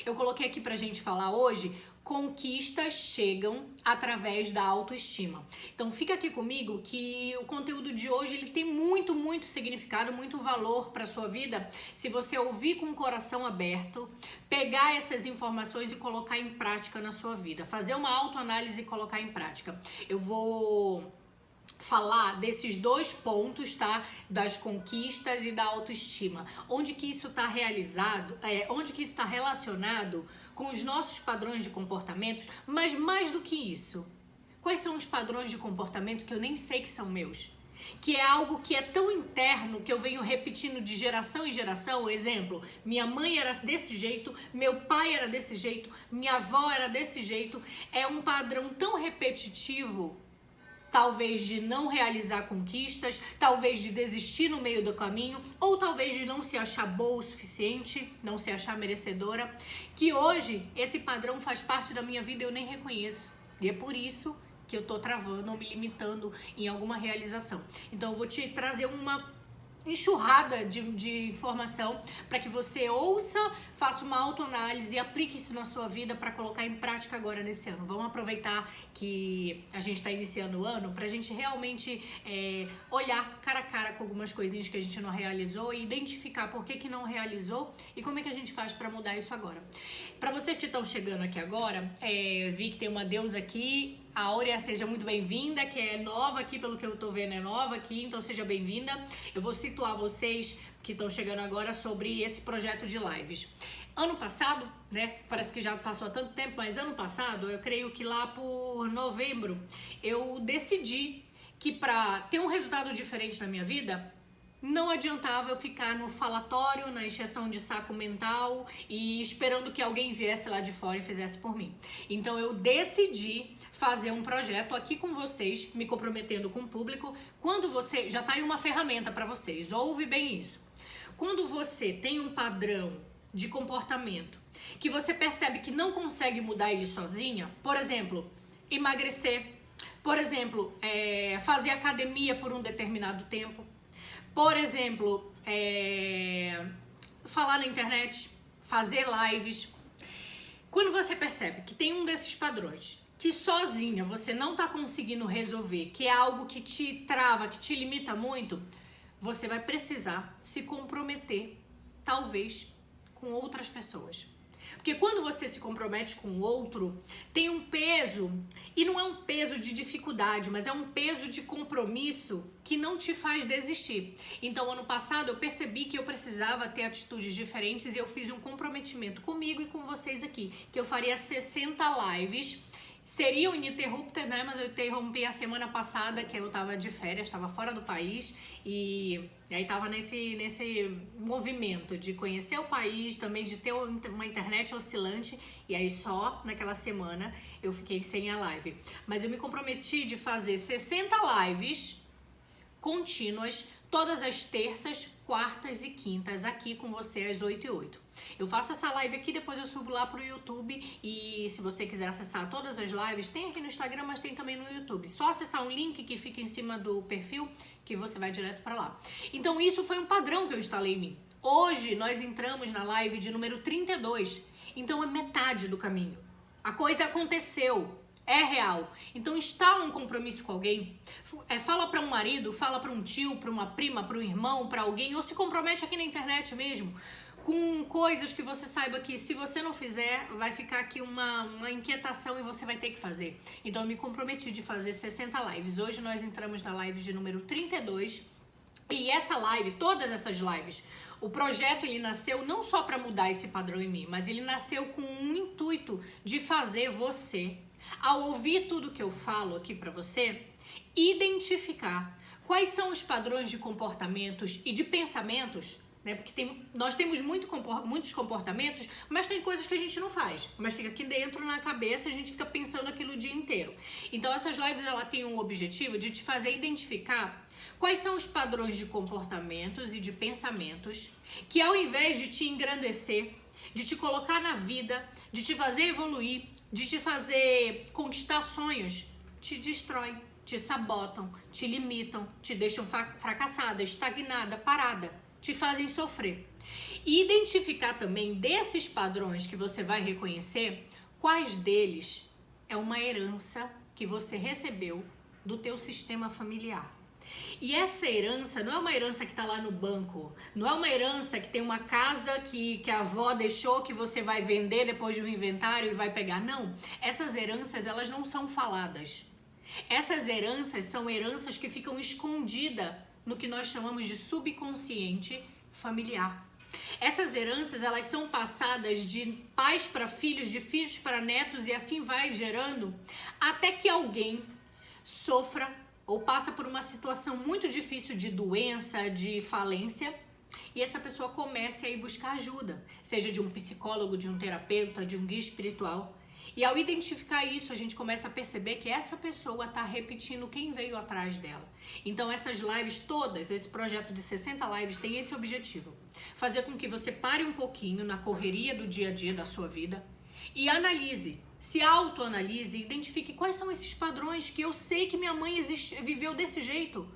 Eu coloquei aqui pra gente falar hoje, conquistas chegam através da autoestima. Então fica aqui comigo que o conteúdo de hoje ele tem muito significado, muito valor para sua vida, se você ouvir com o coração aberto, pegar essas informações e colocar em prática na sua vida, fazer uma autoanálise e colocar em prática. Eu vou falar desses dois pontos, tá? Das conquistas e da autoestima. Onde que isso está realizado, onde que isso está relacionado com os nossos padrões de comportamentos, mas mais do que isso, quais são os padrões de comportamento que eu nem sei que são meus? Que é algo que é tão interno que eu venho repetindo de geração em geração. Exemplo, minha mãe era desse jeito, meu pai era desse jeito, minha avó era desse jeito. É um padrão tão repetitivo, talvez de não realizar conquistas, talvez de desistir no meio do caminho, ou talvez de não se achar boa o suficiente, não se achar merecedora, que hoje esse padrão faz parte da minha vida e eu nem reconheço. E é por isso que eu tô travando ou me limitando em alguma realização. Então eu vou te trazer uma enxurrada de informação para que você ouça, faça uma autoanálise e aplique isso na sua vida para colocar em prática agora nesse ano. Vamos aproveitar que a gente está iniciando o ano para a gente realmente olhar cara a cara com algumas coisinhas que a gente não realizou e identificar por que não realizou e como é que a gente faz para mudar isso agora. Para vocês que estão chegando aqui agora, vi que tem uma deusa aqui. A Áurea, seja muito bem-vinda, que é nova aqui, pelo que eu tô vendo, é nova aqui, então seja bem-vinda. Eu vou situar vocês que estão chegando agora sobre esse projeto de lives. Ano passado, né, parece que já passou há tanto tempo, mas ano passado, eu creio que lá por novembro, eu decidi que para ter um resultado diferente na minha vida, não adiantava eu ficar no falatório, na encheção de saco mental e esperando que alguém viesse lá de fora e fizesse por mim. Então eu decidi fazer um projeto aqui com vocês, me comprometendo com o público. Quando você já tá aí uma ferramenta para vocês, ouve bem isso. Quando você tem um padrão de comportamento que você percebe que não consegue mudar ele sozinha, por exemplo, emagrecer, por exemplo, fazer academia por um determinado tempo, por exemplo, falar na internet, fazer lives. Quando você percebe que tem um desses padrões que sozinha você não está conseguindo resolver, que é algo que te trava, que te limita muito, você vai precisar se comprometer, talvez, com outras pessoas. Porque quando você se compromete com o outro, tem um peso, e não é um peso de dificuldade, mas é um peso de compromisso que não te faz desistir. Então, ano passado, eu percebi que eu precisava ter atitudes diferentes e eu fiz um comprometimento comigo e com vocês aqui, que eu faria 60 lives. Seriam ininterruptas, né? Mas eu interrompi a semana passada, que eu tava de férias, tava fora do país e aí tava nesse movimento de conhecer o país, também de ter uma internet oscilante, e aí só naquela semana eu fiquei sem a live. Mas eu me comprometi de fazer 60 lives contínuas, todas as terças, quartas e quintas, aqui com você às 8h08. Eu faço essa live aqui, depois eu subo lá pro YouTube e se você quiser acessar todas as lives, tem aqui no Instagram, mas tem também no YouTube. Só acessar um link que fica em cima do perfil que você vai direto para lá. Então isso foi um padrão que eu instalei em mim. Hoje nós entramos na live de número 32, então é metade do caminho. A coisa aconteceu. É real. Então instala um compromisso com alguém, fala para um marido, fala para um tio, para uma prima, para um irmão, para alguém, ou se compromete aqui na internet mesmo, com coisas que você saiba que se você não fizer, vai ficar aqui uma inquietação e você vai ter que fazer. Então eu me comprometi de fazer 60 lives. Hoje nós entramos na live de número 32 e essa live, todas essas lives, o projeto ele nasceu não só para mudar esse padrão em mim, mas ele nasceu com um intuito de fazer você, ao ouvir tudo que eu falo aqui para você, identificar quais são os padrões de comportamentos e de pensamentos, né? Porque nós temos muitos comportamentos, mas tem coisas que a gente não faz, mas fica aqui dentro na cabeça e a gente fica pensando aquilo o dia inteiro. Então essas lives ela tem um objetivo de te fazer identificar quais são os padrões de comportamentos e de pensamentos que, ao invés de te engrandecer, de te colocar na vida, de te fazer evoluir, de te fazer conquistar sonhos, te destrói, te sabotam, te limitam, te deixam fracassada, estagnada, parada, te fazem sofrer. E identificar também desses padrões que você vai reconhecer, quais deles é uma herança que você recebeu do teu sistema familiar. E essa herança não é uma herança que está lá no banco, não é uma herança que tem uma casa que a avó deixou que você vai vender depois do inventário e vai pegar. Não, essas heranças elas não são faladas. Essas heranças são heranças que ficam escondidas no que nós chamamos de subconsciente familiar. Essas heranças elas são passadas de pais para filhos, de filhos para netos e assim vai gerando até que alguém sofra ou passa por uma situação muito difícil de doença, de falência, e essa pessoa comece a ir buscar ajuda, seja de um psicólogo, de um terapeuta, de um guia espiritual. E ao identificar isso, a gente começa a perceber que essa pessoa está repetindo quem veio atrás dela. Então essas lives todas, esse projeto de 60 lives tem esse objetivo. Fazer com que você pare um pouquinho na correria do dia a dia da sua vida e analise, se autoanalise e identifique quais são esses padrões que eu sei que minha mãe viveu desse jeito.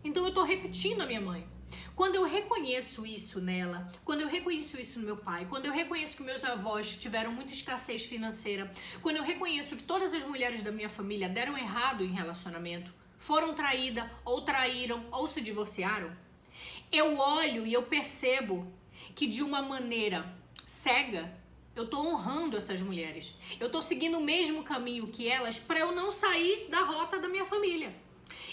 Então eu estou repetindo a minha mãe. Quando eu reconheço isso nela, quando eu reconheço isso no meu pai, quando eu reconheço que meus avós tiveram muita escassez financeira, quando eu reconheço que todas as mulheres da minha família deram errado em relacionamento, foram traídas, ou traíram, ou se divorciaram, eu olho e eu percebo que de uma maneira cega, eu tô honrando essas mulheres. Eu tô seguindo o mesmo caminho que elas para eu não sair da rota da minha família.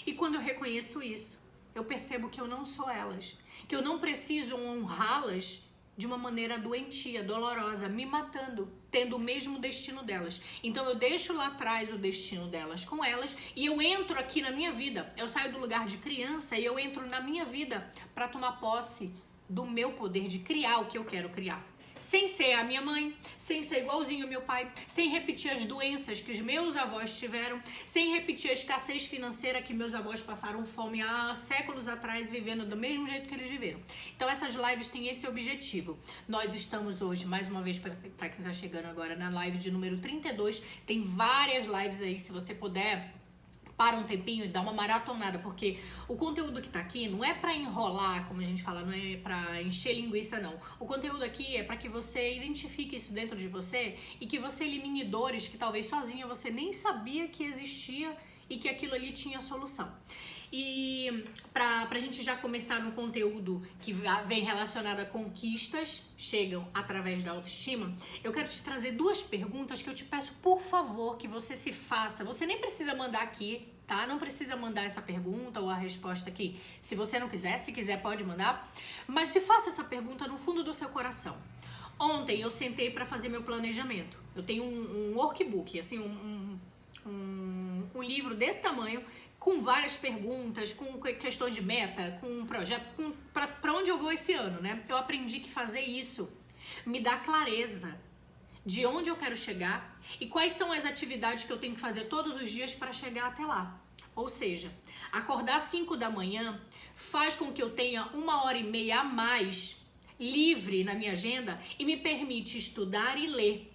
E quando eu reconheço isso, eu percebo que eu não sou elas. Que eu não preciso honrá-las de uma maneira doentia, dolorosa, me matando, tendo o mesmo destino delas. Então eu deixo lá atrás o destino delas com elas e eu entro aqui na minha vida. Eu saio do lugar de criança e eu entro na minha vida para tomar posse do meu poder de criar o que eu quero criar. Sem ser a minha mãe, sem ser igualzinho ao meu pai, sem repetir as doenças que os meus avós tiveram, sem repetir a escassez financeira que meus avós passaram fome há séculos atrás, vivendo do mesmo jeito que eles viveram. Então essas lives têm esse objetivo. Nós estamos hoje, mais uma vez, para quem está chegando agora, na live de número 32, tem várias lives aí, se você puder, para um tempinho e dá uma maratonada, porque o conteúdo que tá aqui não é pra enrolar, como a gente fala, não é pra encher linguiça, não. O conteúdo aqui é pra que você identifique isso dentro de você e que você elimine dores que talvez sozinha você nem sabia que existia e que aquilo ali tinha solução. E pra gente já começar no conteúdo que vem relacionado a conquistas, chegam através da autoestima, eu quero te trazer duas perguntas que eu te peço, por favor, que você se faça. Você nem precisa mandar aqui, tá? Não precisa mandar essa pergunta ou a resposta aqui. Se você não quiser, se quiser pode mandar. Mas se faça essa pergunta no fundo do seu coração. Ontem eu sentei para fazer meu planejamento. Eu tenho um workbook, assim, um livro desse tamanho, com várias perguntas, com questões de meta, com um projeto, para onde eu vou esse ano, né? Eu aprendi que fazer isso me dá clareza de onde eu quero chegar e quais são as atividades que eu tenho que fazer todos os dias para chegar até lá. Ou seja, acordar às 5 da manhã faz com que eu tenha 1h30 a mais livre na minha agenda e me permite estudar e ler.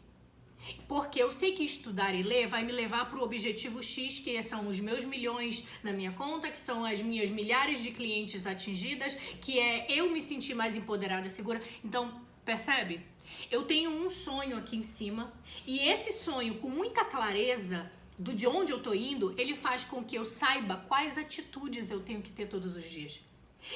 Porque eu sei que estudar e ler vai me levar para o objetivo X, que são os meus milhões na minha conta, que são as minhas milhares de clientes atingidas, que é eu me sentir mais empoderada e segura. Então, percebe? Eu tenho um sonho aqui em cima e esse sonho, com muita clareza de onde eu tô indo, ele faz com que eu saiba quais atitudes eu tenho que ter todos os dias.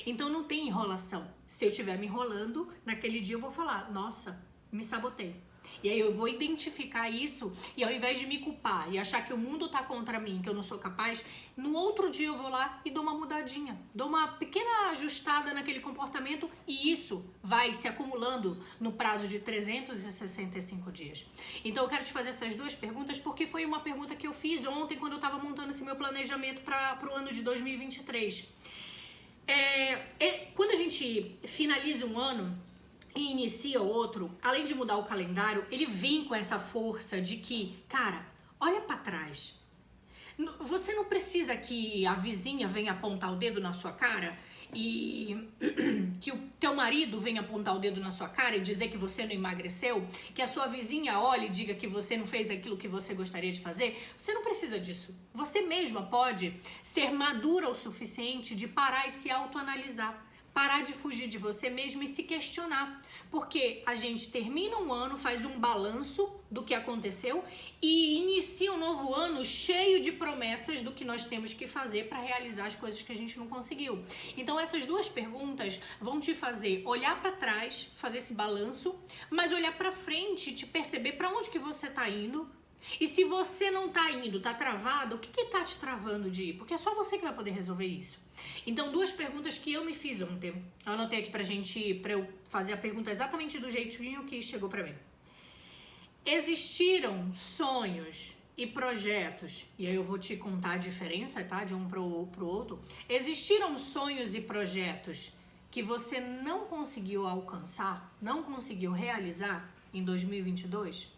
Então não tem enrolação. Se eu estiver me enrolando, naquele dia eu vou falar, nossa, me sabotei. E aí eu vou identificar isso e ao invés de me culpar e achar que o mundo tá contra mim, que eu não sou capaz, no outro dia eu vou lá e dou uma mudadinha, dou uma pequena ajustada naquele comportamento e isso vai se acumulando no prazo de 365 dias. Então eu quero te fazer essas duas perguntas porque foi uma pergunta que eu fiz ontem quando eu tava montando esse meu planejamento para o ano de 2023. Quando a gente finaliza um ano e inicia outro, além de mudar o calendário, ele vem com essa força de que, cara, olha pra trás. Você não precisa que a vizinha venha apontar o dedo na sua cara e que o teu marido venha apontar o dedo na sua cara e dizer que você não emagreceu, que a sua vizinha olhe e diga que você não fez aquilo que você gostaria de fazer. Você não precisa disso. Você mesma pode ser madura o suficiente de parar e se autoanalisar. parar de fugir de você mesmo e se questionar. Porque a gente termina um ano, faz um balanço do que aconteceu e inicia um novo ano cheio de promessas do que nós temos que fazer para realizar as coisas que a gente não conseguiu. Então essas duas perguntas vão te fazer olhar para trás, fazer esse balanço, mas olhar para frente e te perceber para onde que você está indo. E se você não tá indo, tá travado, o que tá te travando de ir? Porque é só você que vai poder resolver isso. Então, duas perguntas que eu me fiz ontem. Eu anotei aqui pra eu fazer a pergunta exatamente do jeitinho que chegou pra mim. Existiram sonhos e projetos, e aí eu vou te contar a diferença, tá? De um pro outro. Existiram sonhos e projetos que você não conseguiu alcançar, não conseguiu realizar em 2022?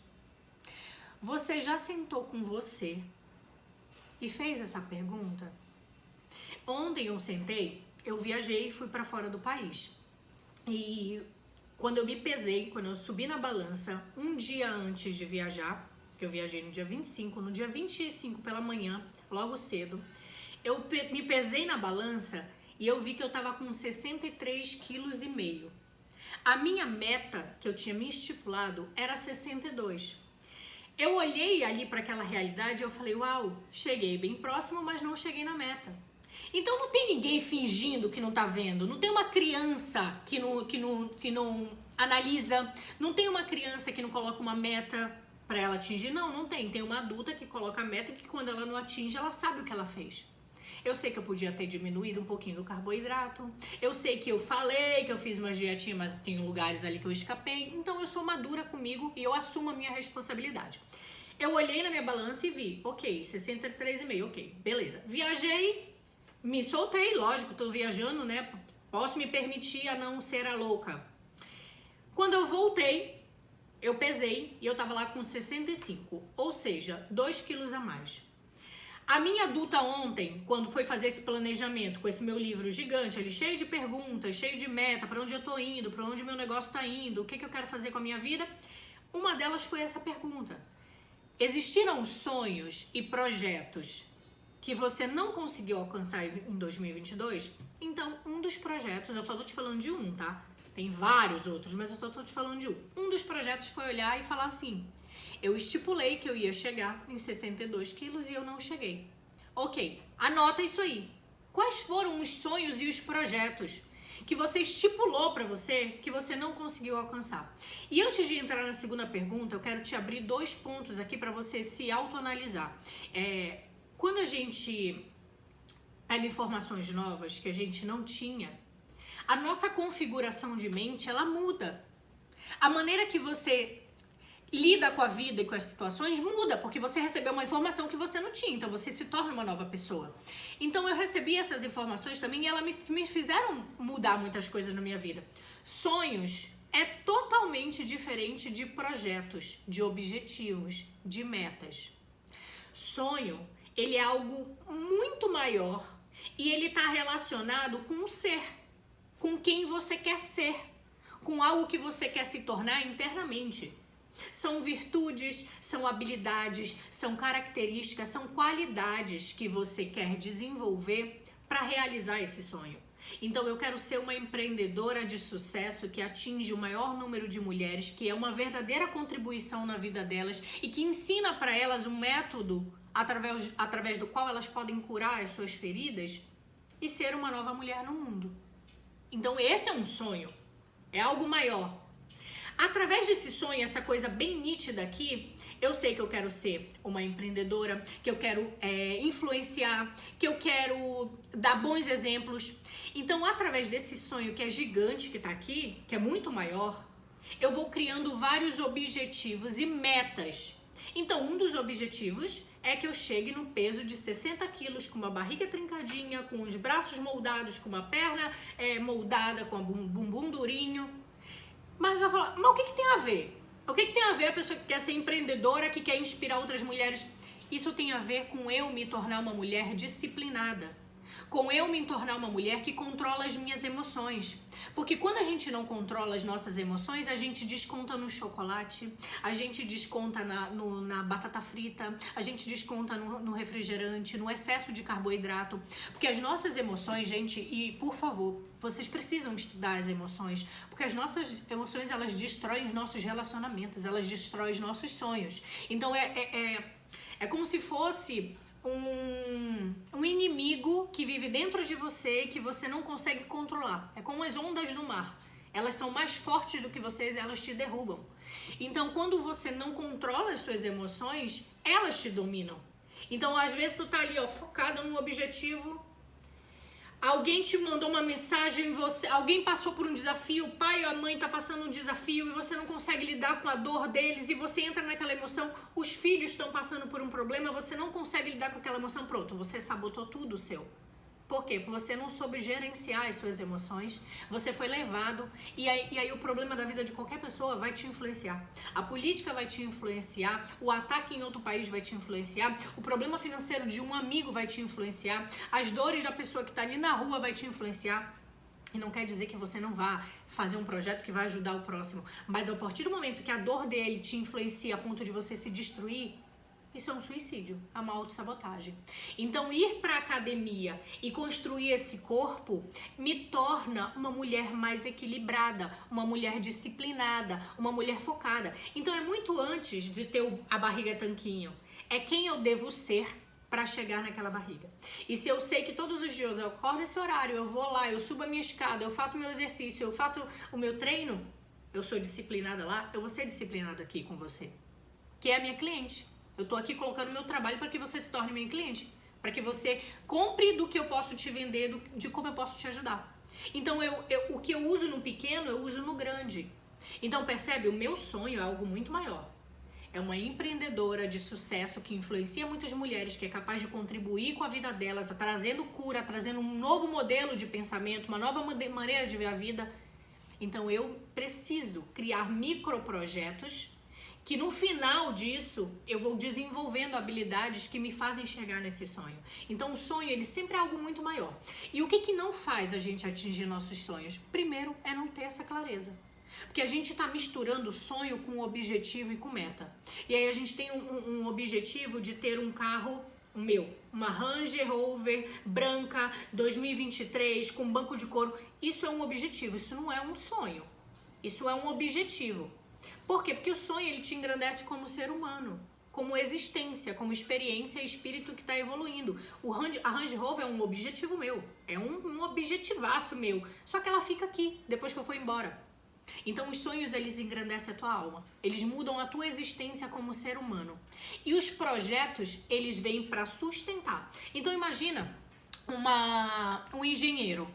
Você já sentou com você e fez essa pergunta? Ontem eu sentei, eu viajei e fui para fora do país. E quando eu me pesei, quando eu subi na balança, um dia antes de viajar, que eu viajei no dia 25, no dia 25 pela manhã, logo cedo, eu me pesei na balança e eu vi que eu tava com 63,5 kg. A minha meta que eu tinha me estipulado era 62. Eu olhei ali para aquela realidade e eu falei, uau, cheguei bem próximo, mas não cheguei na meta. Então não tem ninguém fingindo que não tá vendo, não tem uma criança que não analisa, não tem uma criança que não coloca uma meta para ela atingir, não tem. Tem uma adulta que coloca a meta e que quando ela não atinge, ela sabe o que ela fez. Eu sei que eu podia ter diminuído um pouquinho do carboidrato. Eu sei que eu falei que eu fiz uma dietinha, mas tem lugares ali que eu escapei. Então eu sou madura comigo e eu assumo a minha responsabilidade. Eu olhei na minha balança e vi, ok, 63,5, ok, beleza. Viajei, me soltei, lógico, tô viajando, né? Posso me permitir a não ser a louca. Quando eu voltei, eu pesei e eu tava lá com 65, ou seja, 2 quilos a mais. A minha adulta ontem, quando foi fazer esse planejamento com esse meu livro gigante, ele cheio de perguntas, cheio de meta, para onde eu tô indo, para onde meu negócio tá indo, o que eu quero fazer com a minha vida, uma delas foi essa pergunta. Existiram sonhos e projetos que você não conseguiu alcançar em 2022? Então, um dos projetos, eu só tô te falando de um, tá? Tem vários outros, mas eu tô te falando de um. Um dos projetos foi olhar e falar assim, eu estipulei que eu ia chegar em 62 quilos e eu não cheguei. Ok, anota isso aí. Quais foram os sonhos e os projetos que você estipulou para você que você não conseguiu alcançar? E antes de entrar na segunda pergunta, eu quero te abrir 2 pontos aqui para você se autoanalisar. Quando a gente pega informações novas que a gente não tinha, a nossa configuração de mente, ela muda. A maneira que você lida com a vida e com as situações muda, porque você recebeu uma informação que você não tinha, então você se torna uma nova pessoa. Então eu recebi essas informações também e elas me fizeram mudar muitas coisas na minha vida. Sonhos é totalmente diferente de projetos, de objetivos, de metas. Sonho, ele é algo muito maior e ele está relacionado com o ser, com quem você quer ser, com algo que você quer se tornar internamente. São virtudes, são habilidades, são características, são qualidades que você quer desenvolver para realizar esse sonho. Então eu quero ser uma empreendedora de sucesso que atinge o maior número de mulheres, que é uma verdadeira contribuição na vida delas e que ensina para elas um método através do qual elas podem curar as suas feridas e ser uma nova mulher no mundo. Então esse é um sonho, é algo maior. Através desse sonho, essa coisa bem nítida aqui, eu sei que eu quero ser uma empreendedora, que eu quero influenciar, que eu quero dar bons exemplos. Então, através desse sonho que é gigante, que tá aqui, que é muito maior, eu vou criando vários objetivos e metas. Então, um dos objetivos é que eu chegue no peso de 60 quilos, com uma barriga trincadinha, com os braços moldados, com uma perna moldada, com um bumbum durinho. Mas vai falar, mas o que tem a ver? O que tem a ver a pessoa que quer ser empreendedora, que quer inspirar outras mulheres? Isso tem a ver com eu me tornar uma mulher disciplinada. com eu me tornar uma mulher que controla as minhas emoções. Porque quando a gente não controla as nossas emoções, a gente desconta no chocolate, a gente desconta na batata frita, a gente desconta no refrigerante, no excesso de carboidrato. Porque as nossas emoções, gente, e por favor, vocês precisam estudar as emoções, porque as nossas emoções, elas destroem os nossos relacionamentos, elas destroem os nossos sonhos. Então é como se fosse um inimigo que vive dentro de você e que você não consegue controlar. É como as ondas do mar. Elas são mais fortes do que vocês e elas te derrubam. Então, quando você não controla as suas emoções, elas te dominam. Então, às vezes, tu tá ali, ó, focada num objetivo. Alguém te mandou uma mensagem, alguém passou por um desafio, o pai ou a mãe tá passando um desafio e você não consegue lidar com a dor deles e você entra naquela emoção, os filhos estão passando por um problema, você não consegue lidar com aquela emoção, pronto, você sabotou tudo o seu. Por quê? Porque você não soube gerenciar as suas emoções, você foi levado e aí o problema da vida de qualquer pessoa vai te influenciar. A política vai te influenciar, o ataque em outro país vai te influenciar, o problema financeiro de um amigo vai te influenciar, as dores da pessoa que está ali na rua vai te influenciar. E não quer dizer que você não vá fazer um projeto que vai ajudar o próximo, mas a partir do momento que a dor dele te influencia a ponto de você se destruir, isso é um suicídio, é uma autossabotagem. Então, ir para a academia e construir esse corpo me torna uma mulher mais equilibrada, uma mulher disciplinada, uma mulher focada. Então, é muito antes de ter a barriga tanquinho. É quem eu devo ser para chegar naquela barriga. E se eu sei que todos os dias eu acordo esse horário, eu vou lá, eu subo a minha escada, eu faço o meu exercício, eu faço o meu treino, eu sou disciplinada lá, eu vou ser disciplinada aqui com você, que é a minha cliente. Eu tô aqui colocando meu trabalho para que você se torne meu cliente, para que você compre do que eu posso te vender, de como eu posso te ajudar. Então, o que eu uso no pequeno, eu uso no grande. Então, percebe? O meu sonho é algo muito maior. É uma empreendedora de sucesso que influencia muitas mulheres, que é capaz de contribuir com a vida delas, trazendo cura, trazendo um novo modelo de pensamento, uma nova maneira de ver a vida. Então, eu preciso criar microprojetos que no final disso eu vou desenvolvendo habilidades que me fazem chegar nesse sonho. Então o sonho, ele sempre é algo muito maior. E o que não faz a gente atingir nossos sonhos? Primeiro é não ter essa clareza. Porque a gente está misturando sonho com objetivo e com meta. E aí a gente tem um objetivo de ter um carro, uma Range Rover branca 2023 com banco de couro. Isso é um objetivo, isso não é um sonho. Isso é um objetivo. Por quê? Porque o sonho, ele te engrandece como ser humano, como existência, como experiência e espírito que está evoluindo. A Range Rover é um objetivo meu, é um objetivaço meu, só que ela fica aqui, depois que eu for embora. Então os sonhos, eles engrandecem a tua alma, eles mudam a tua existência como ser humano. E os projetos, eles vêm para sustentar. Então imagina um engenheiro.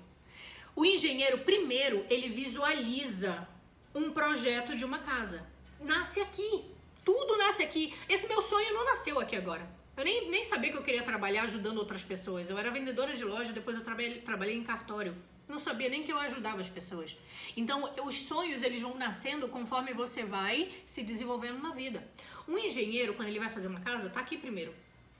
O engenheiro, primeiro, ele visualiza um projeto de uma casa. Nasce aqui. Tudo nasce aqui. Esse meu sonho não nasceu aqui agora. Eu nem sabia que eu queria trabalhar ajudando outras pessoas. Eu era vendedora de loja, depois eu trabalhei em cartório. Não sabia nem que eu ajudava as pessoas. Então, os sonhos, eles vão nascendo conforme você vai se desenvolvendo na vida. Um engenheiro, quando ele vai fazer uma casa, tá aqui primeiro.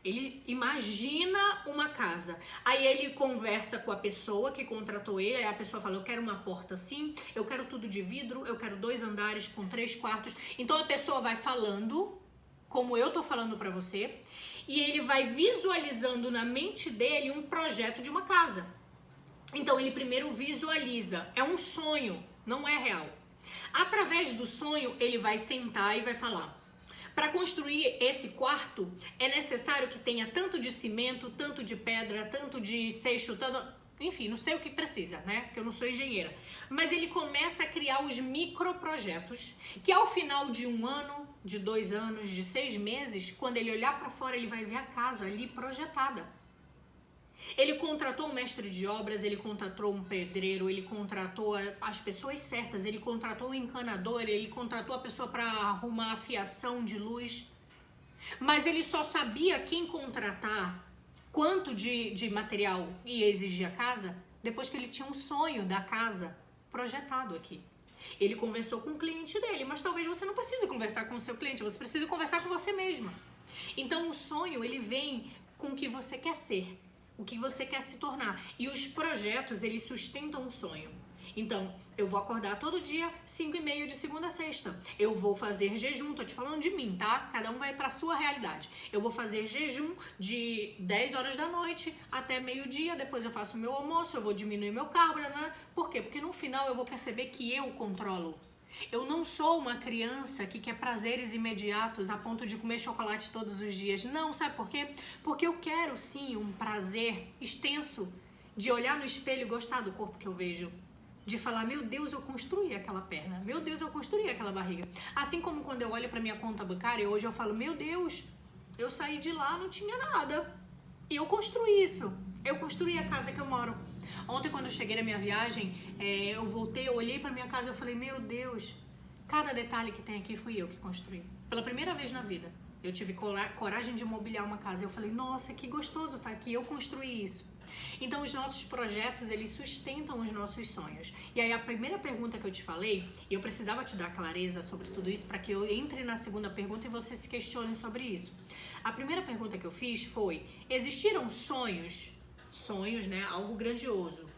Ele imagina uma casa, aí ele conversa com a pessoa que contratou ele, aí a pessoa fala, eu quero uma porta assim, eu quero tudo de vidro, eu quero 2 andares com 3 quartos. Então a pessoa vai falando, como eu tô falando pra você, e ele vai visualizando na mente dele um projeto de uma casa. Então ele primeiro visualiza, é um sonho, não é real. Através do sonho, ele vai sentar e vai falar, para construir esse quarto, é necessário que tenha tanto de cimento, tanto de pedra, tanto de seixo, enfim, não sei o que precisa, né? Porque eu não sou engenheira. Mas ele começa a criar os microprojetos, que ao final de 1 ano, de 2 anos, de 6 meses, quando ele olhar para fora, ele vai ver a casa ali projetada. Ele contratou um mestre de obras, ele contratou um pedreiro, ele contratou as pessoas certas, ele contratou um encanador, ele contratou a pessoa para arrumar a fiação de luz. Mas ele só sabia quem contratar, quanto de material ia exigir a casa, depois que ele tinha um sonho da casa projetado aqui. Ele conversou com o cliente dele, mas talvez você não precise conversar com o seu cliente, você precisa conversar com você mesma. Então o sonho, ele vem com o que você quer ser. o que você quer se tornar. E os projetos, eles sustentam um sonho. Então, eu vou acordar todo dia 5h30 de segunda a sexta. Eu vou fazer jejum, tô te falando de mim, tá? Cada um vai pra sua realidade. Eu vou fazer jejum de 10 horas da noite até meio-dia, depois eu faço o meu almoço, eu vou diminuir meu carbo, né? Por quê? Porque no final eu vou perceber que eu controlo. Eu não sou uma criança que quer prazeres imediatos a ponto de comer chocolate todos os dias. Não, sabe por quê? Porque eu quero sim um prazer extenso de olhar no espelho e gostar do corpo que eu vejo. De falar, meu Deus, eu construí aquela perna. Meu Deus, eu construí aquela barriga. Assim como quando eu olho pra minha conta bancária, hoje eu falo, meu Deus, eu saí de lá, não tinha nada. E eu construí isso. Eu construí a casa que eu moro. Ontem, quando eu cheguei na minha viagem, eu voltei, eu olhei pra minha casa e eu falei, meu Deus, cada detalhe que tem aqui fui eu que construí. Pela primeira vez na vida, eu tive coragem de mobiliar uma casa. Eu falei, nossa, que gostoso tá aqui, eu construí isso. Então, os nossos projetos, eles sustentam os nossos sonhos. E aí, a primeira pergunta que eu te falei, e eu precisava te dar clareza sobre tudo isso para que eu entre na segunda pergunta e você se questione sobre isso. A primeira pergunta que eu fiz foi, existiram sonhos, né, algo grandioso,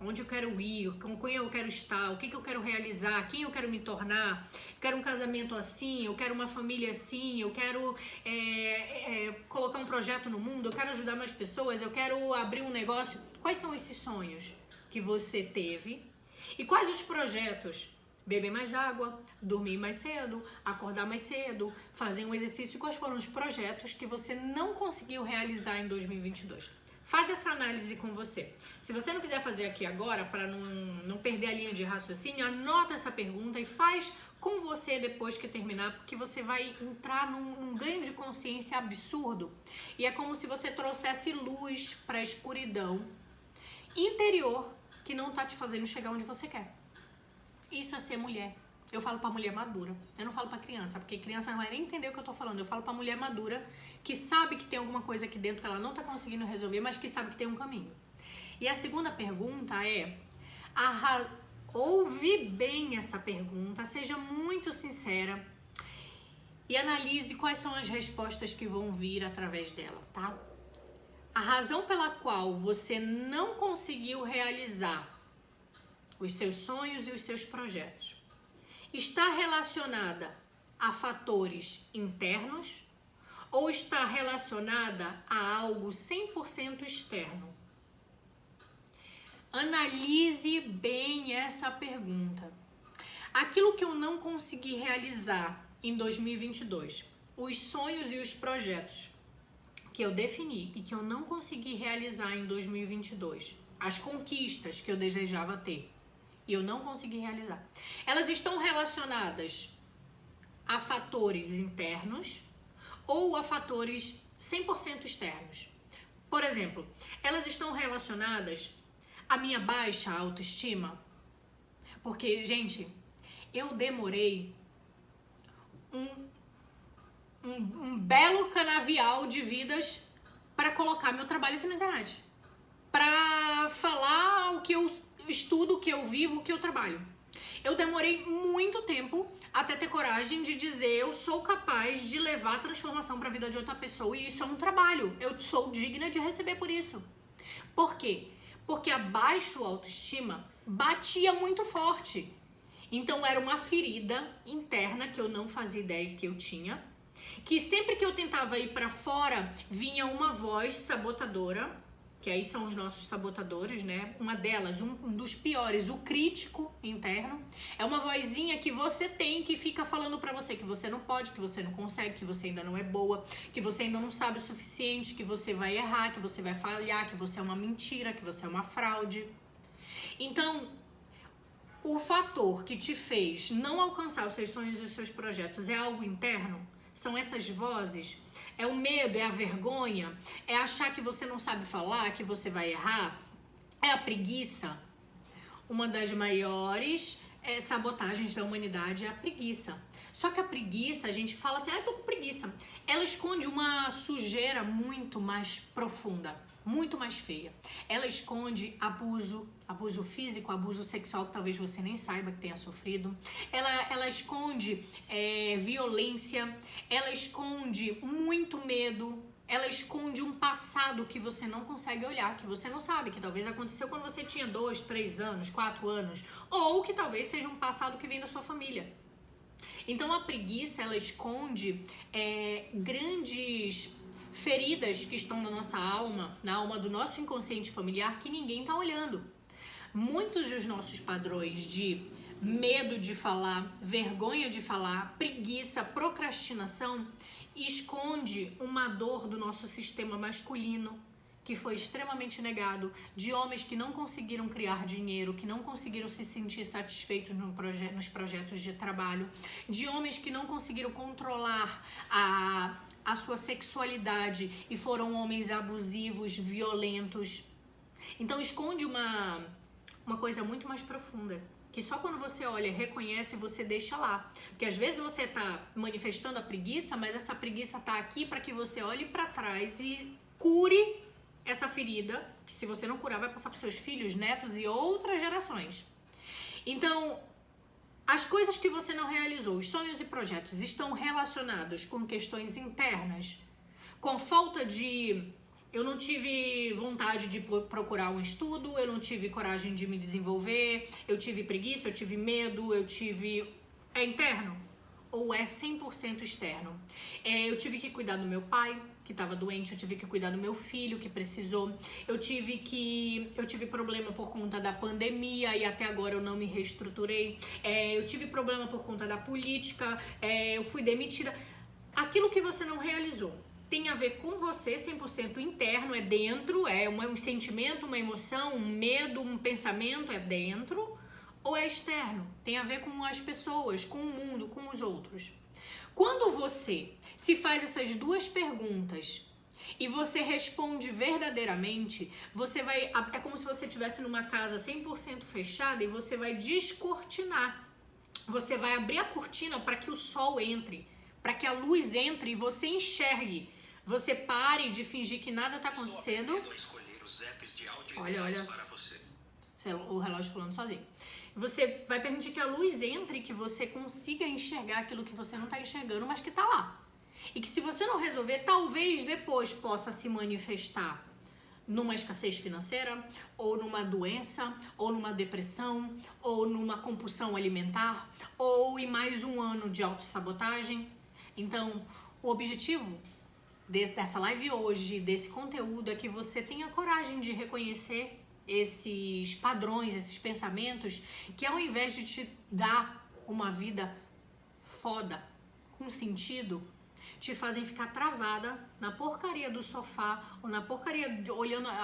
onde eu quero ir, com quem eu quero estar, o que eu quero realizar, quem eu quero me tornar, eu quero um casamento assim, eu quero uma família assim, eu quero colocar um projeto no mundo, eu quero ajudar mais pessoas, eu quero abrir um negócio. Quais são esses sonhos que você teve? E quais os projetos? Beber mais água, dormir mais cedo, acordar mais cedo, fazer um exercício. Quais foram os projetos que você não conseguiu realizar em 2022? Faz essa análise com você. Se você não quiser fazer aqui agora, para não perder a linha de raciocínio, anota essa pergunta e faz com você depois que terminar, porque você vai entrar num ganho de consciência absurdo. E é como se você trouxesse luz para a escuridão interior que não tá te fazendo chegar onde você quer. Isso é ser mulher. Eu falo pra mulher madura. Eu não falo pra criança, porque criança não vai nem entender o que eu tô falando. Eu falo pra mulher madura que sabe que tem alguma coisa aqui dentro que ela não tá conseguindo resolver, mas que sabe que tem um caminho. E a segunda pergunta é... Ouve bem essa pergunta, seja muito sincera e analise quais são as respostas que vão vir através dela, tá? A razão pela qual você não conseguiu realizar os seus sonhos e os seus projetos está relacionada a fatores internos ou está relacionada a algo 100% externo? Analise bem essa pergunta. Aquilo que eu não consegui realizar em 2022, os sonhos e os projetos que eu defini e que eu não consegui realizar em 2022, as conquistas que eu desejava ter e eu não consegui realizar, elas estão relacionadas a fatores internos ou a fatores 100% externos. Por exemplo, elas estão relacionadas à minha baixa autoestima, porque, gente, eu demorei um belo canavial de vidas para colocar meu trabalho aqui na internet, para falar o que eu estudo, o que eu vivo, o que eu trabalho. Eu demorei muito tempo até ter coragem de dizer eu sou capaz de levar a transformação para a vida de outra pessoa e isso é um trabalho. Eu sou digna de receber por isso. Por quê? Porque a baixa autoestima batia muito forte. Então era uma ferida interna que eu não fazia ideia que eu tinha, que sempre que eu tentava ir para fora vinha uma voz sabotadora, que aí são os nossos sabotadores, né? Uma delas, um dos piores, o crítico interno, é uma vozinha que você tem que fica falando pra você que você não pode, que você não consegue, que você ainda não é boa, que você ainda não sabe o suficiente, que você vai errar, que você vai falhar, que você é uma mentira, que você é uma fraude. Então, o fator que te fez não alcançar os seus sonhos e os seus projetos é algo interno? São essas vozes? É o medo, é a vergonha, é achar que você não sabe falar, que você vai errar, é a preguiça. Uma das maiores sabotagens da humanidade é a preguiça. Só que a preguiça, a gente fala assim, eu tô com preguiça. Ela esconde uma sujeira muito mais profunda, muito mais feia. Ela esconde abuso físico, abuso sexual que talvez você nem saiba que tenha sofrido. Ela esconde violência, ela esconde muito medo, ela esconde um passado que você não consegue olhar, que você não sabe, que talvez aconteceu quando você tinha 2, 3 anos, 4 anos, ou que talvez seja um passado que vem da sua família. Então a preguiça, ela esconde grandes feridas que estão na nossa alma, na alma do nosso inconsciente familiar, que ninguém está olhando. Muitos dos nossos padrões de medo de falar, vergonha de falar, preguiça, procrastinação, esconde uma dor do nosso sistema masculino, que foi extremamente negado, de homens que não conseguiram criar dinheiro, que não conseguiram se sentir satisfeitos nos projetos de trabalho, de homens que não conseguiram controlar a sua sexualidade e foram homens abusivos, violentos. Então esconde uma coisa muito mais profunda, que só quando você olha, reconhece, você deixa lá. Porque às vezes você tá manifestando a preguiça, mas essa preguiça tá aqui para que você olhe para trás e cure essa ferida, que se você não curar vai passar para seus filhos, netos e outras gerações. Então, as coisas que você não realizou, os sonhos e projetos, estão relacionados com questões internas, com falta de... Eu não tive vontade de procurar um estudo, eu não tive coragem de me desenvolver, eu tive preguiça, eu tive medo, É interno ou é 100% externo? Eu tive que cuidar do meu pai, que estava doente, eu tive que cuidar do meu filho, que precisou, eu tive problema por conta da pandemia e até agora eu não me reestruturei, eu tive problema por conta da política, eu fui demitida. Aquilo que você não realizou tem a ver com você, 100% interno, é dentro, é um sentimento, uma emoção, um medo, um pensamento, é dentro, ou é externo? Tem a ver com as pessoas, com o mundo, com os outros. Quando você se faz essas duas perguntas e você responde verdadeiramente, você vai... É como se você estivesse numa casa 100% fechada e você vai descortinar. Você vai abrir a cortina para que o sol entre, para que a luz entre e você enxergue. Você pare de fingir que nada está acontecendo. Olha, o relógio falando sozinho. Você vai permitir que a luz entre e que você consiga enxergar aquilo que você não está enxergando, mas que está lá. E que se você não resolver, talvez depois possa se manifestar numa escassez financeira, ou numa doença, ou numa depressão, ou numa compulsão alimentar, ou em mais um ano de autossabotagem. Então, o objetivo dessa live hoje, desse conteúdo, é que você tenha coragem de reconhecer esses padrões, esses pensamentos, que ao invés de te dar uma vida foda, com sentido, te fazem ficar travada na porcaria do sofá, ou na porcaria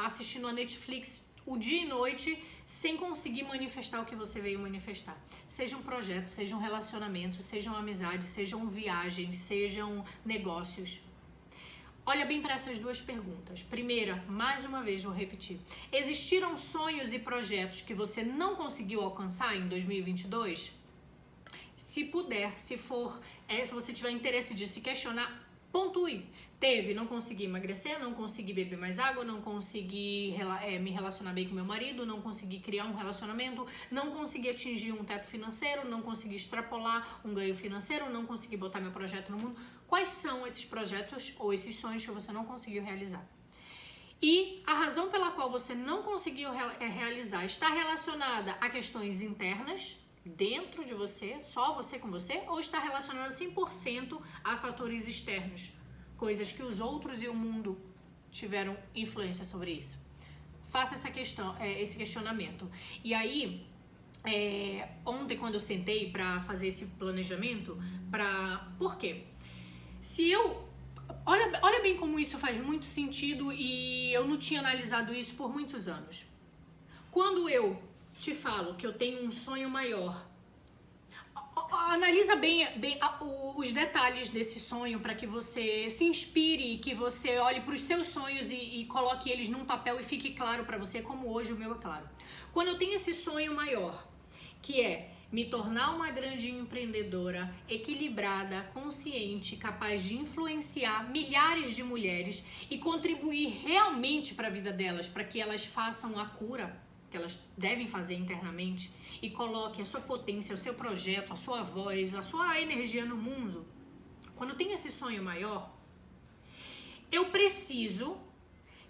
assistindo a Netflix o dia e noite, sem conseguir manifestar o que você veio manifestar. Seja um projeto, seja um relacionamento, sejam amizades, sejam viagens, sejam negócios. Olha bem para essas duas perguntas. Primeira, mais uma vez vou repetir. Existiram sonhos e projetos que você não conseguiu alcançar em 2022? Se puder, se você tiver interesse de se questionar, pontue. Teve, não consegui emagrecer, não consegui beber mais água, não consegui me relacionar bem com meu marido, não consegui criar um relacionamento, não consegui atingir um teto financeiro, não consegui extrapolar um ganho financeiro, não consegui botar meu projeto no mundo. Quais são esses projetos ou esses sonhos que você não conseguiu realizar? E a razão pela qual você não conseguiu realizar está relacionada a questões internas, dentro de você, só você com você, ou está relacionada 100% a fatores externos? Coisas que os outros e o mundo tiveram influência sobre isso. Faça esse questionamento. E aí, ontem quando eu sentei para fazer esse planejamento, por quê? Olha bem como isso faz muito sentido e eu não tinha analisado isso por muitos anos. Quando eu te falo que eu tenho um sonho maior, analisa bem os detalhes desse sonho para que você se inspire, que você olhe para os seus sonhos e coloque eles num papel e fique claro para você, como hoje o meu é claro. Quando eu tenho esse sonho maior, que é me tornar uma grande empreendedora, equilibrada, consciente, capaz de influenciar milhares de mulheres e contribuir realmente para a vida delas, para que elas façam a cura que elas devem fazer internamente e coloquem a sua potência, o seu projeto, a sua voz, a sua energia no mundo. Quando eu tenho esse sonho maior, eu preciso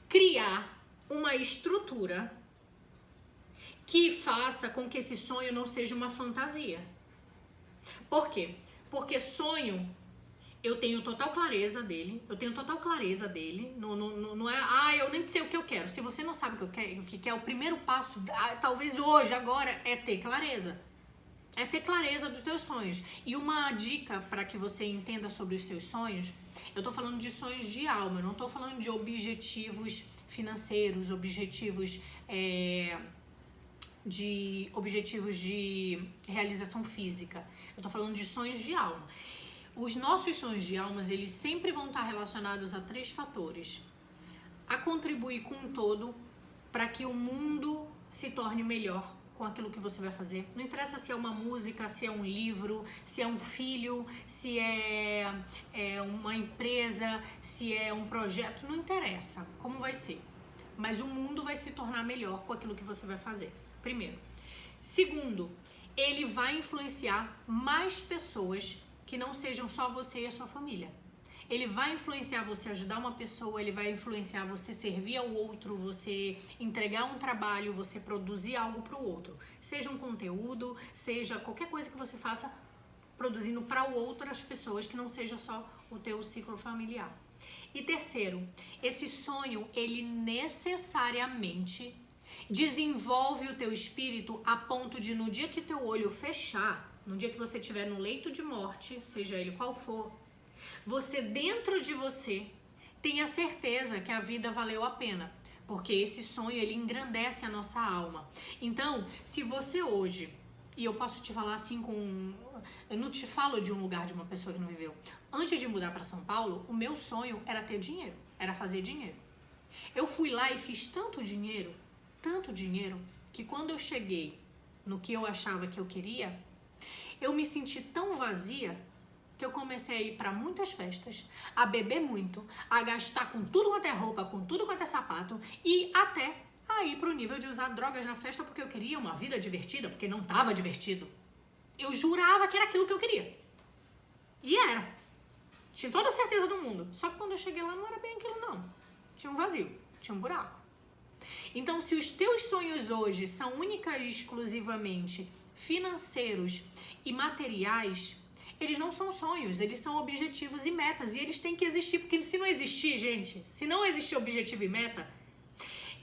criar uma estrutura que faça com que esse sonho não seja uma fantasia. Por quê? Porque sonho, eu tenho total clareza dele, não é, eu nem sei o que eu quero. Se você não sabe o que quer, o primeiro passo, talvez hoje, agora, é ter clareza. É ter clareza dos teus sonhos. E uma dica para que você entenda sobre os seus sonhos, eu tô falando de sonhos de alma, eu não tô falando de objetivos financeiros, objetivos de realização física. Eu tô falando de sonhos de alma. Os nossos sonhos de almas, eles sempre vão estar relacionados a 3 fatores. A contribuir com um todo para que o mundo se torne melhor com aquilo que você vai fazer. Não interessa se é uma música, se é um livro, se é um filho, se é uma empresa, se é um projeto, não interessa como vai ser. Mas o mundo vai se tornar melhor com aquilo que você vai fazer. Primeiro. Segundo, ele vai influenciar mais pessoas que não sejam só você e a sua família. Ele vai influenciar você a ajudar uma pessoa, ele vai influenciar você servir ao outro, você entregar um trabalho, você produzir algo para o outro. Seja um conteúdo, seja qualquer coisa que você faça produzindo para outras pessoas que não seja só o teu ciclo familiar. E terceiro, esse sonho, ele necessariamente desenvolve o teu espírito a ponto de no dia que teu olho fechar, no dia que você estiver no leito de morte, seja ele qual for, você dentro de você tenha certeza que a vida valeu a pena. Porque esse sonho, ele engrandece a nossa alma. Então, se você hoje, e eu posso te falar assim eu não te falo de um lugar de uma pessoa que não viveu. Antes de mudar para São Paulo, o meu sonho era ter dinheiro, era fazer dinheiro. Eu fui lá e fiz tanto dinheiro, que quando eu cheguei no que eu achava que eu queria, eu me senti tão vazia que eu comecei a ir para muitas festas, a beber muito, a gastar com tudo quanto é roupa, com tudo quanto é sapato e até a ir pro nível de usar drogas na festa porque eu queria uma vida divertida, porque não tava divertido. Eu jurava que era aquilo que eu queria. E era. Tinha toda a certeza do mundo. Só que quando eu cheguei lá não era bem aquilo não. Tinha um vazio, tinha um buraco. Então, se os teus sonhos hoje são única e exclusivamente financeiros e materiais, eles não são sonhos, eles são objetivos e metas. E eles têm que existir, porque se não existir, gente, se não existir objetivo e meta,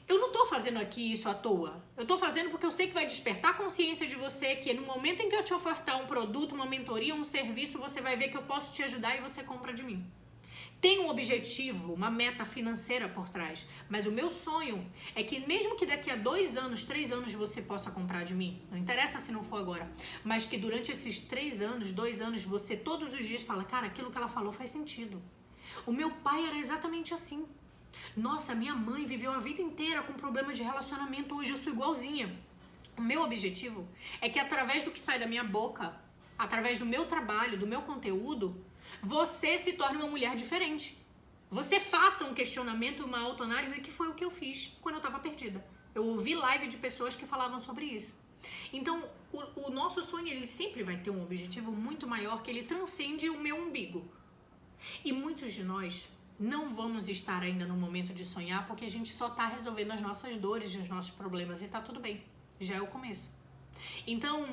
eu não tô fazendo aqui isso à toa. Eu tô fazendo porque eu sei que vai despertar a consciência de você, que no momento em que eu te ofertar um produto, uma mentoria, um serviço, você vai ver que eu posso te ajudar e você compra de mim. Tem um objetivo, uma meta financeira por trás, mas o meu sonho é que mesmo que daqui a 2 anos, 3 anos você possa comprar de mim, não interessa se não for agora, mas que durante esses 3 anos, 2 anos, você todos os dias fala, cara, aquilo que ela falou faz sentido. O meu pai era exatamente assim. Nossa, minha mãe viveu a vida inteira com problema de relacionamento, hoje eu sou igualzinha. O meu objetivo é que através do que sai da minha boca, através do meu trabalho, do meu conteúdo, você se torne uma mulher diferente. Você faça um questionamento, uma autoanálise, que foi o que eu fiz quando eu estava perdida. Eu ouvi live de pessoas que falavam sobre isso. Então, o nosso sonho, ele sempre vai ter um objetivo muito maior, que ele transcende o meu umbigo. E muitos de nós não vamos estar ainda no momento de sonhar, porque a gente só está resolvendo as nossas dores e os nossos problemas, e tá tudo bem. Já é o começo. Então,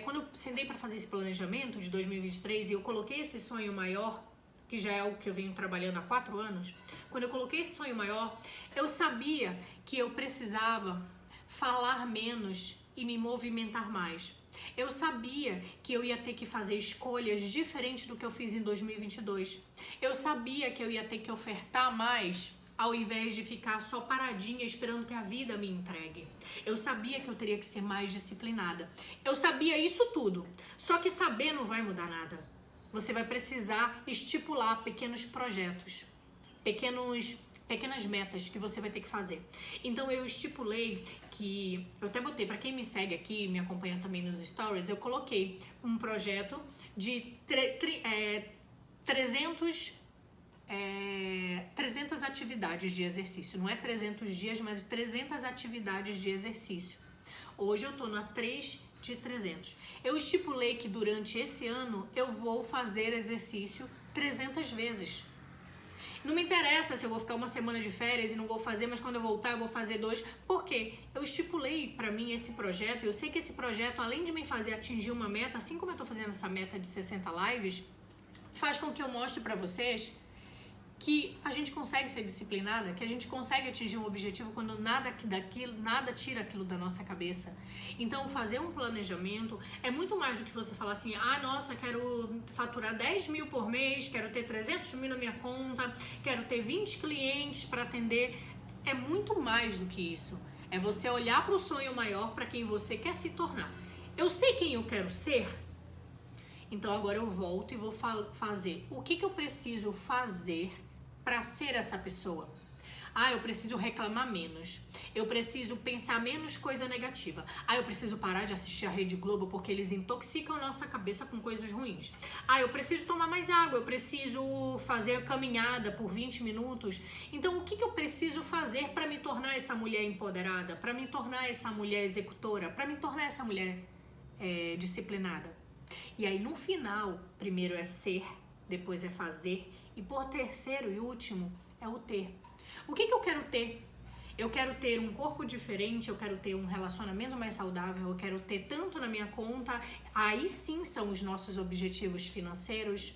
quando eu sentei para fazer esse planejamento de 2023 e eu coloquei esse sonho maior, que já é o que eu venho trabalhando há 4 anos, quando eu coloquei esse sonho maior, eu sabia que eu precisava falar menos e me movimentar mais. Eu sabia que eu ia ter que fazer escolhas diferentes do que eu fiz em 2022. Eu sabia que eu ia ter que ofertar mais, ao invés de ficar só paradinha esperando que a vida me entregue. Eu sabia que eu teria que ser mais disciplinada. Eu sabia isso tudo. Só que saber não vai mudar nada. Você vai precisar estipular pequenos projetos, pequenas metas que você vai ter que fazer. Então eu estipulei que, eu até botei, para quem me segue aqui, me acompanha também nos stories, eu coloquei um projeto de 300 atividades de exercício. Não é 300 dias, mas 300 atividades de exercício. Hoje eu tô na 3 de 300. Eu estipulei que durante esse ano eu vou fazer exercício 300 vezes. Não me interessa se eu vou ficar uma semana de férias e não vou fazer, mas quando eu voltar eu vou fazer 2. Por quê? Eu estipulei pra mim esse projeto, eu sei que esse projeto, além de me fazer atingir uma meta, assim como eu tô fazendo essa meta de 60 lives, faz com que eu mostre pra vocês que a gente consegue ser disciplinada, que a gente consegue atingir um objetivo quando nada tira aquilo da nossa cabeça. Então, fazer um planejamento é muito mais do que você falar assim, nossa, quero faturar 10 mil por mês, quero ter 300 mil na minha conta, quero ter 20 clientes para atender. É muito mais do que isso. É você olhar para o sonho maior, para quem você quer se tornar. Eu sei quem eu quero ser, então agora eu volto e vou fazer. O que eu preciso fazer para ser essa pessoa? Eu preciso reclamar menos. Eu preciso pensar menos coisa negativa. Eu preciso parar de assistir a Rede Globo porque eles intoxicam a nossa cabeça com coisas ruins. Eu preciso tomar mais água. Eu preciso fazer caminhada por 20 minutos. Então, o que eu preciso fazer para me tornar essa mulher empoderada? Para me tornar essa mulher executora? Para me tornar essa mulher disciplinada? E aí, no final, primeiro é ser, depois é fazer. E por terceiro e último, é o ter. O que eu quero ter? Eu quero ter um corpo diferente, eu quero ter um relacionamento mais saudável, eu quero ter tanto na minha conta. Aí sim são os nossos objetivos financeiros,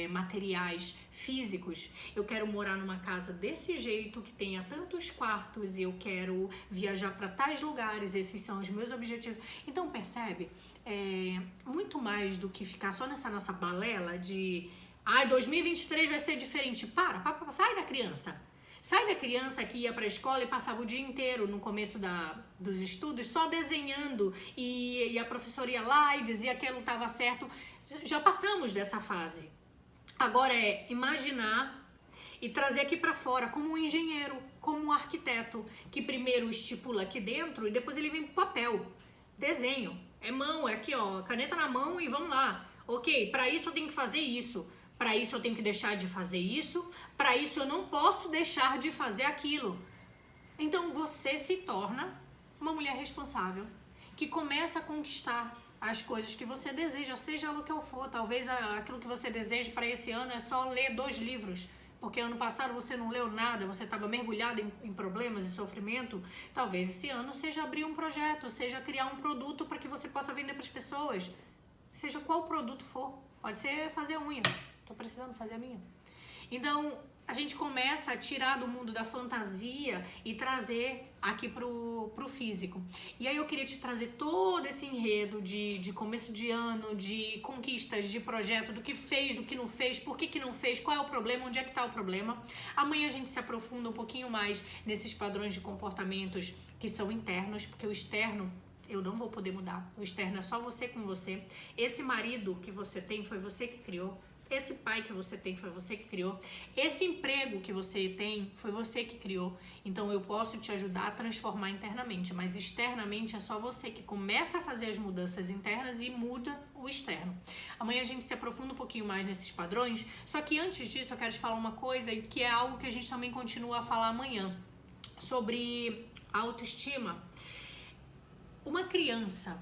materiais, físicos. Eu quero morar numa casa desse jeito, que tenha tantos quartos, e eu quero viajar para tais lugares, esses são os meus objetivos. Então, percebe? Muito mais do que ficar só nessa nossa balela de 2023 vai ser diferente. Sai da criança. Sai da criança que ia pra escola e passava o dia inteiro no começo dos estudos só desenhando e a professora ia lá e dizia que não estava certo. Já passamos dessa fase. Agora é imaginar e trazer aqui pra fora como um engenheiro, como um arquiteto, que primeiro estipula aqui dentro e depois ele vem pro papel. Desenho. É mão, é aqui ó, caneta na mão e vamos lá. Ok, pra isso eu tenho que fazer isso. Para isso eu tenho que deixar de fazer isso, para isso eu não posso deixar de fazer aquilo. Então você se torna uma mulher responsável, que começa a conquistar as coisas que você deseja, seja o que for. Talvez aquilo que você deseja para esse ano é só ler 2 livros, porque ano passado você não leu nada, você estava mergulhado em problemas e sofrimento. Talvez esse ano seja abrir um projeto, seja criar um produto para que você possa vender para as pessoas. Seja qual produto for, pode ser fazer unha. Tô precisando fazer a minha. Então, a gente começa a tirar do mundo da fantasia e trazer aqui pro físico. E aí eu queria te trazer todo esse enredo de começo de ano, de conquistas, de projeto, do que fez, do que não fez, por que não fez, qual é o problema, onde é que tá o problema. Amanhã a gente se aprofunda um pouquinho mais nesses padrões de comportamentos que são internos, porque o externo eu não vou poder mudar. O externo é só você com você. Esse marido que você tem foi você que criou. Esse pai que você tem foi você que criou. Esse emprego que você tem foi você que criou. Então eu posso te ajudar a transformar internamente, mas externamente é só você que começa a fazer as mudanças internas e muda o externo. Amanhã a gente se aprofunda um pouquinho mais nesses padrões, só que antes disso eu quero te falar uma coisa que é algo que a gente também continua a falar amanhã, sobre autoestima. Uma criança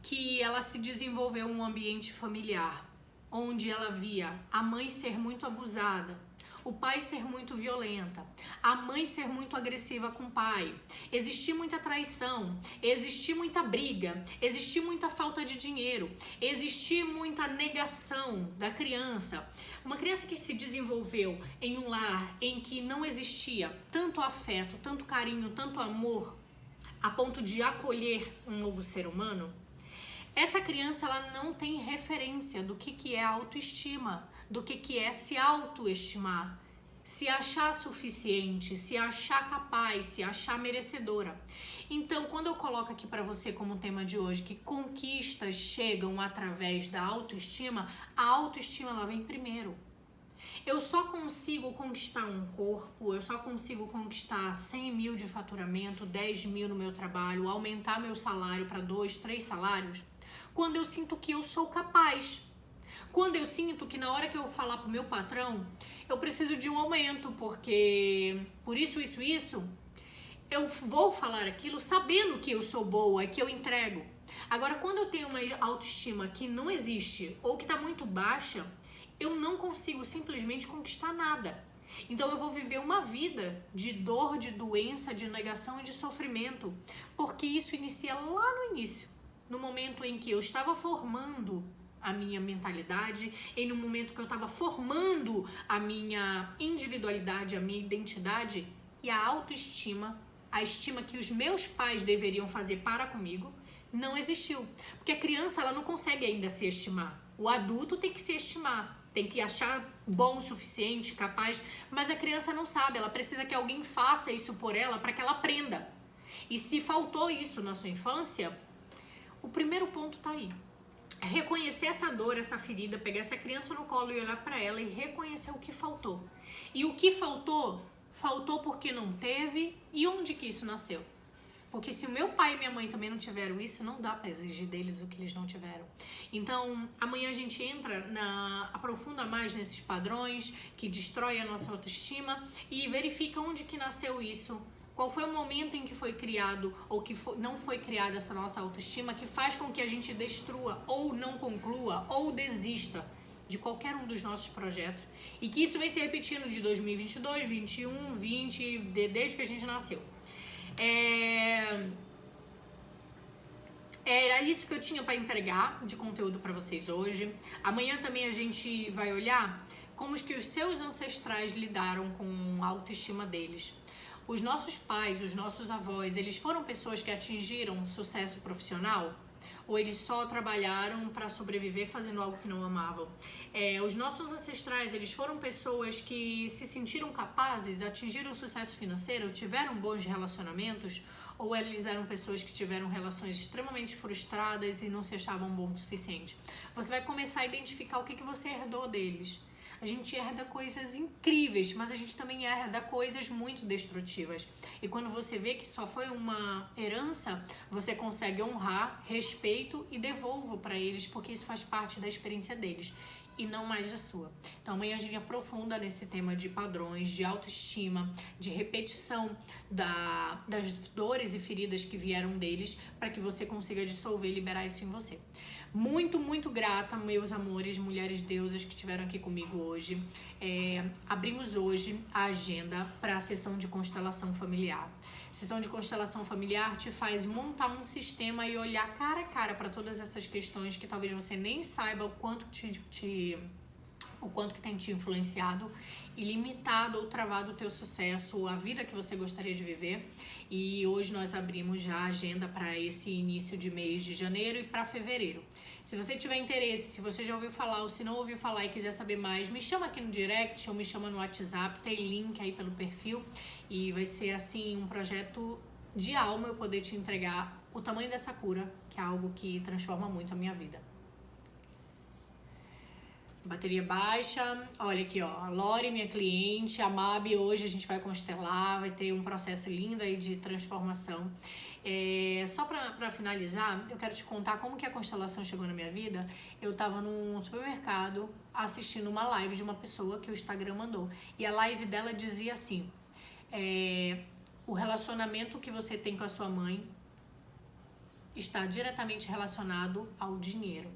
que ela se desenvolveu em um ambiente familiar, onde ela via a mãe ser muito abusada, o pai ser muito violenta, a mãe ser muito agressiva com o pai, existir muita traição, existir muita briga, existir muita falta de dinheiro, existir muita negação da criança. Uma criança que se desenvolveu em um lar em que não existia tanto afeto, tanto carinho, tanto amor, a ponto de acolher um novo ser humano, essa criança ela não tem referência do que é autoestima, do que é se autoestimar, se achar suficiente, se achar capaz, se achar merecedora. Então, quando eu coloco aqui para você como tema de hoje que conquistas chegam através da autoestima, a autoestima ela vem primeiro. Eu só consigo conquistar um corpo, eu só consigo conquistar 100 mil de faturamento, 10 mil no meu trabalho, aumentar meu salário para 2, 3 salários, quando eu sinto que eu sou capaz. Quando eu sinto que na hora que eu falar pro meu patrão, eu preciso de um aumento, porque por isso, eu vou falar aquilo sabendo que eu sou boa, que eu entrego. Agora, quando eu tenho uma autoestima que não existe ou que está muito baixa, eu não consigo simplesmente conquistar nada. Então eu vou viver uma vida de dor, de doença, de negação e de sofrimento, porque isso inicia lá no início, no momento em que eu estava formando a minha mentalidade, e no momento que eu estava formando a minha individualidade, a minha identidade e a autoestima, a estima que os meus pais deveriam fazer para comigo, não existiu. Porque a criança, ela não consegue ainda se estimar. O adulto tem que se estimar, tem que achar bom o suficiente, capaz, mas a criança não sabe, ela precisa que alguém faça isso por ela para que ela aprenda. E se faltou isso na sua infância, o primeiro ponto tá aí. Reconhecer essa dor, essa ferida, pegar essa criança no colo e olhar para ela e reconhecer o que faltou. E o que faltou, faltou porque não teve, e onde que isso nasceu? Porque se o meu pai e minha mãe também não tiveram isso, não dá para exigir deles o que eles não tiveram. Então, amanhã a gente aprofunda mais nesses padrões que destrói a nossa autoestima e verifica onde que nasceu isso. Qual foi o momento em que foi criado ou que não foi criada essa nossa autoestima que faz com que a gente destrua ou não conclua ou desista de qualquer um dos nossos projetos e que isso vem se repetindo de 2022, 21, 20, desde que a gente nasceu. Era isso que eu tinha para entregar de conteúdo para vocês hoje. Amanhã também a gente vai olhar como que os seus ancestrais lidaram com a autoestima deles. Os nossos pais, os nossos avós, eles foram pessoas que atingiram sucesso profissional? Ou eles só trabalharam para sobreviver fazendo algo que não amavam? Os nossos ancestrais, eles foram pessoas que se sentiram capazes, atingiram sucesso financeiro, tiveram bons relacionamentos? Ou eles eram pessoas que tiveram relações extremamente frustradas e não se achavam bom o suficiente? Você vai começar a identificar o que você herdou deles. A gente herda coisas incríveis, mas a gente também herda coisas muito destrutivas. E quando você vê que só foi uma herança, você consegue honrar, respeito e devolvo para eles, porque isso faz parte da experiência deles e não mais da sua. Então amanhã a gente aprofunda nesse tema de padrões, de autoestima, de repetição das dores e feridas que vieram deles, para que você consiga dissolver e liberar isso em você. Muito, muito grata, meus amores, mulheres deusas que estiveram aqui comigo hoje. Abrimos hoje a agenda para a sessão de constelação familiar. Sessão de constelação familiar te faz montar um sistema e olhar cara a cara para todas essas questões que talvez você nem saiba o quanto que tem te influenciado e limitado ou travado o teu sucesso, a vida que você gostaria de viver. E hoje nós abrimos já a agenda para esse início de mês de janeiro e para fevereiro. Se você tiver interesse, se você já ouviu falar ou se não ouviu falar e quiser saber mais, me chama aqui no direct ou me chama no WhatsApp, tem link aí pelo perfil e vai ser assim um projeto de alma eu poder te entregar o tamanho dessa cura, que é algo que transforma muito a minha vida. Bateria baixa, olha aqui ó, a Lori, minha cliente, a Mabi, hoje a gente vai constelar, vai ter um processo lindo aí de transformação. Só pra finalizar, eu quero te contar como que a constelação chegou na minha vida. Eu tava num supermercado assistindo uma live de uma pessoa que o Instagram mandou. E a live dela dizia assim, o relacionamento que você tem com a sua mãe está diretamente relacionado ao dinheiro.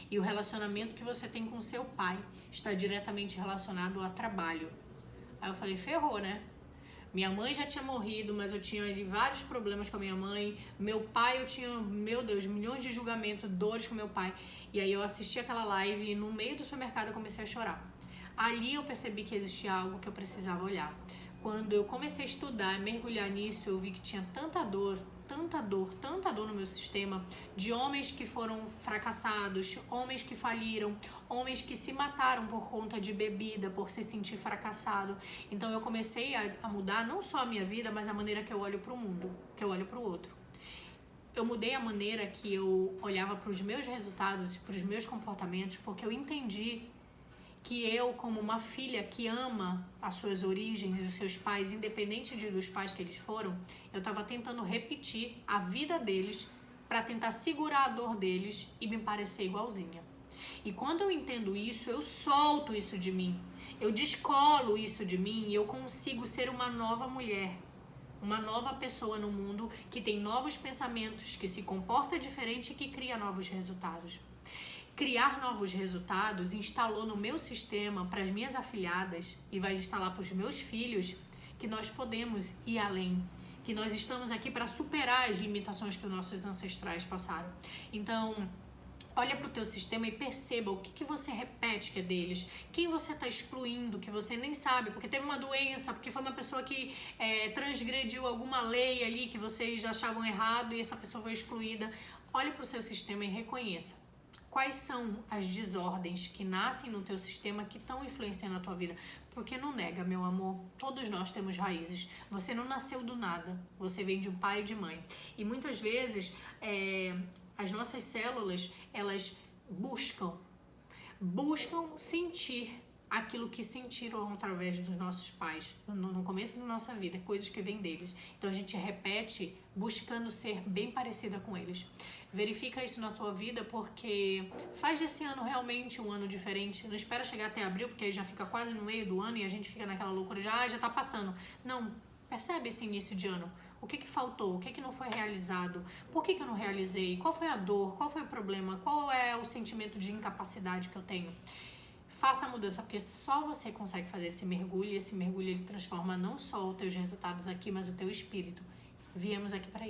E o relacionamento que você tem com seu pai está diretamente relacionado ao trabalho. Aí eu falei, ferrou, né? Minha mãe já tinha morrido, mas eu tinha vários problemas com a minha mãe. Meu pai, eu tinha, meu Deus, milhões de julgamentos, dores com meu pai. E aí eu assisti aquela live e no meio do supermercado eu comecei a chorar. Ali eu percebi que existia algo que eu precisava olhar. Quando eu comecei a estudar, mergulhar nisso, eu vi que tinha tanta dor no meu sistema, de homens que foram fracassados, homens que faliram, homens que se mataram por conta de bebida, por se sentir fracassado. Então eu comecei a mudar não só a minha vida, mas a maneira que eu olho para o mundo, que eu olho para o outro. Eu mudei a maneira que eu olhava para os meus resultados e para os meus comportamentos, porque eu entendi que eu, como uma filha que ama as suas origens e os seus pais, independente dos pais que eles foram, eu estava tentando repetir a vida deles para tentar segurar a dor deles e me parecer igualzinha. E quando eu entendo isso, eu solto isso de mim, eu descolo isso de mim e eu consigo ser uma nova mulher, uma nova pessoa no mundo que tem novos pensamentos, que se comporta diferente e que cria novos resultados. criar novos resultados, instalou no meu sistema para as minhas afilhadas e vai instalar para os meus filhos, que nós podemos ir além, que nós estamos aqui para superar as limitações que os nossos ancestrais passaram. Então, olha para o teu sistema e perceba o que você repete que é deles, quem você está excluindo, que você nem sabe, porque teve uma doença, porque foi uma pessoa que transgrediu alguma lei ali que vocês achavam errado e essa pessoa foi excluída. Olhe para o seu sistema e reconheça quais são as desordens que nascem no teu sistema que estão influenciando a tua vida. Porque não nega, meu amor, todos nós temos raízes. Você não nasceu do nada, você vem de um pai e de mãe. E muitas vezes as nossas células, elas buscam sentir aquilo que sentiram através dos nossos pais no começo da nossa vida, coisas que vêm deles. Então a gente repete buscando ser bem parecida com eles. Verifica isso na tua vida, porque faz desse ano realmente um ano diferente. Não espera chegar até abril, porque aí já fica quase no meio do ano e a gente fica naquela loucura de já tá passando. Não, percebe esse início de ano. O que faltou? O que não foi realizado? Por que eu não realizei? Qual foi a dor? Qual foi o problema? Qual é o sentimento de incapacidade que eu tenho? Faça a mudança, porque só você consegue fazer esse mergulho, e esse mergulho ele transforma não só os teus resultados aqui, mas o teu espírito. Viemos aqui para isso.